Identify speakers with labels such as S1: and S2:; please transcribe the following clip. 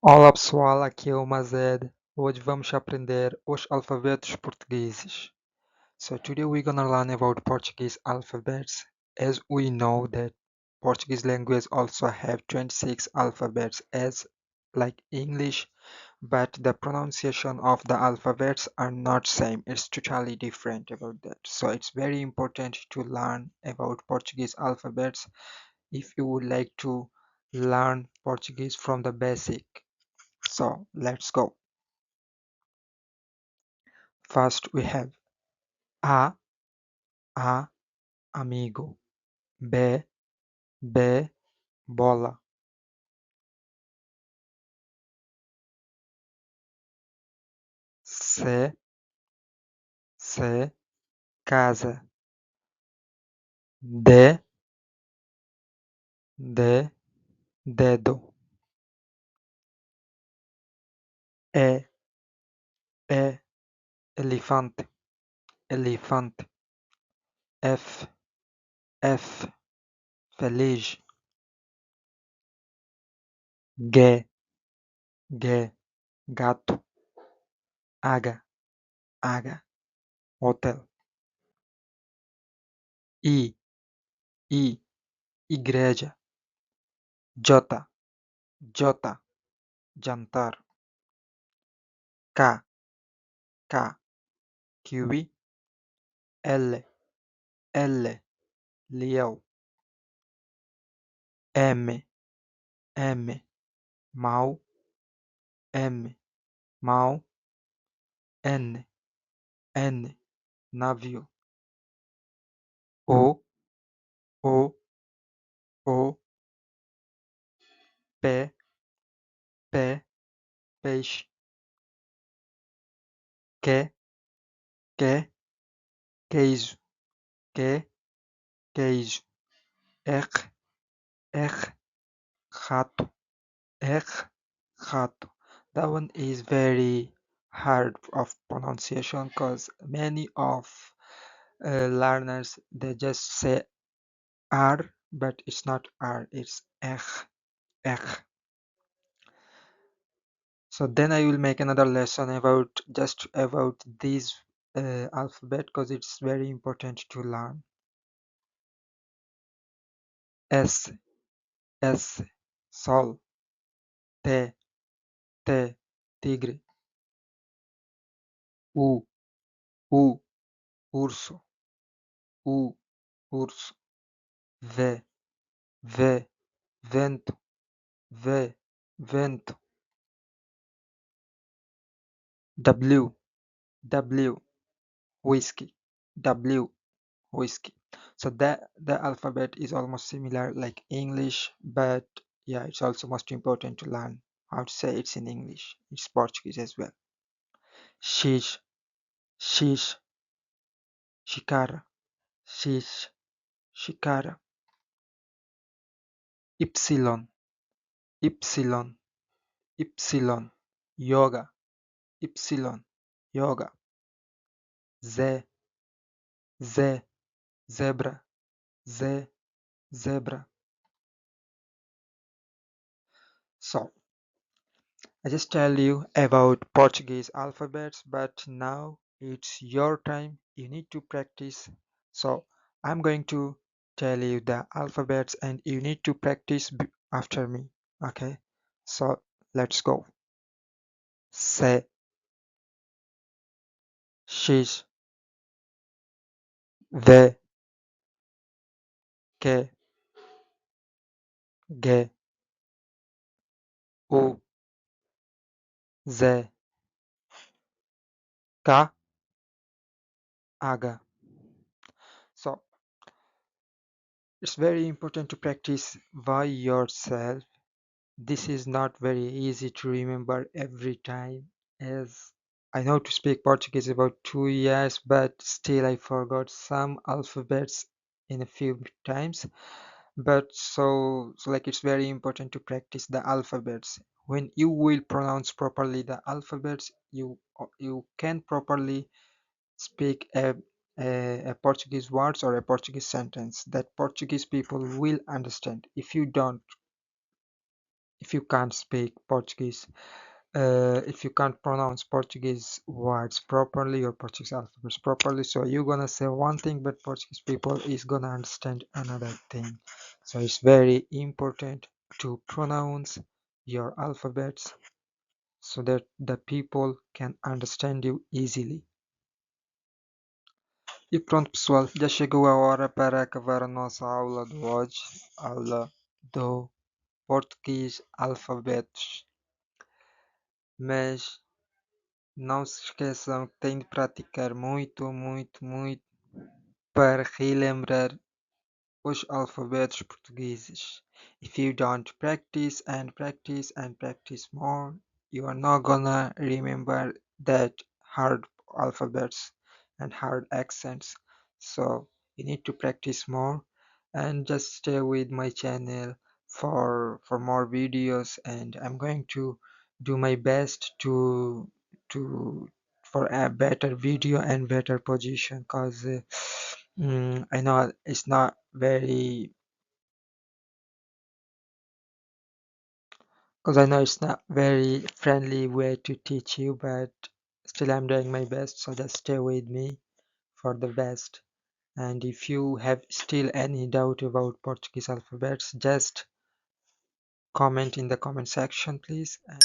S1: Olá pessoal, aqui é o Mazed. Hoje vamos aprender os alfabetos portugueses. So today we're gonna learn about Portuguese alphabets. As we know that Portuguese language also have 26 alphabets as like English, but the pronunciation of the alphabets are not same. It's totally different about that. So it's very important to learn about Portuguese alphabets if you would like to learn Portuguese from the basic. So let's go. First we have a amigo, b bola, c casa, d dedo, e elefante, f feliz, g gato, h hotel, i igreja, j jantar, k kiwi, l leão, M mau, mau, N navio, O o o pé peixe, quer queijo, queijo, R rato, rato. That one is very hard of pronunciation because many of learners they just say R, but it's not R, it's R. So then I will make another lesson about just about this alphabet because it's very important to learn. S sol, T tigre, U urso, U urso, V vento, vento, W whiskey, W whiskey. So that the alphabet is almost similar like English, but yeah, it's also most important to learn how to say it's in English. It's Portuguese as well. X, X, xícara, X, xícara. Y, Y, Y, yoga, Y, yoga. Z, zebra, zebra. So I just tell you about Portuguese alphabets, but now it's your time. You need to practice. So I'm going to tell you the alphabets and you need to practice after me. Okay? So let's go. C, X, V, Q, G, U, Z, K, H. So it's very important to practice by yourself. This is not very easy to remember every time, as I know to speak Portuguese about 2 years, but still I forgot some alphabets in a few times. But so like it's very important to practice the alphabets. When you will pronounce properly the alphabets, you can properly speak a Portuguese words or a Portuguese sentence that Portuguese people will understand. If you don't, if you can't speak Portuguese, if you can't pronounce Portuguese words properly or Portuguese alphabets properly, so you're gonna say one thing, but Portuguese people is gonna understand another thing. So it's very important to pronounce your alphabets so that the people can understand you easily. E pronto, pessoal, já chegou a hora para acabar a nossa aula de hoje, aula do Português Alfabetos. Mas não se esqueçam que têm de praticar muito, muito, muito para relembrar os alfabetos portugueses. If you don't practice and practice and practice more, you are not gonna remember that hard alphabets and hard accents. So you need to practice more and just stay with my channel for more videos, and I'm going to do my best to for a better video and better position, because I know it's not very, friendly way to teach you, but still I'm doing my best, so just stay with me for the best. And if you have still any doubt about Portuguese alphabets, just comment in the comment section, please. And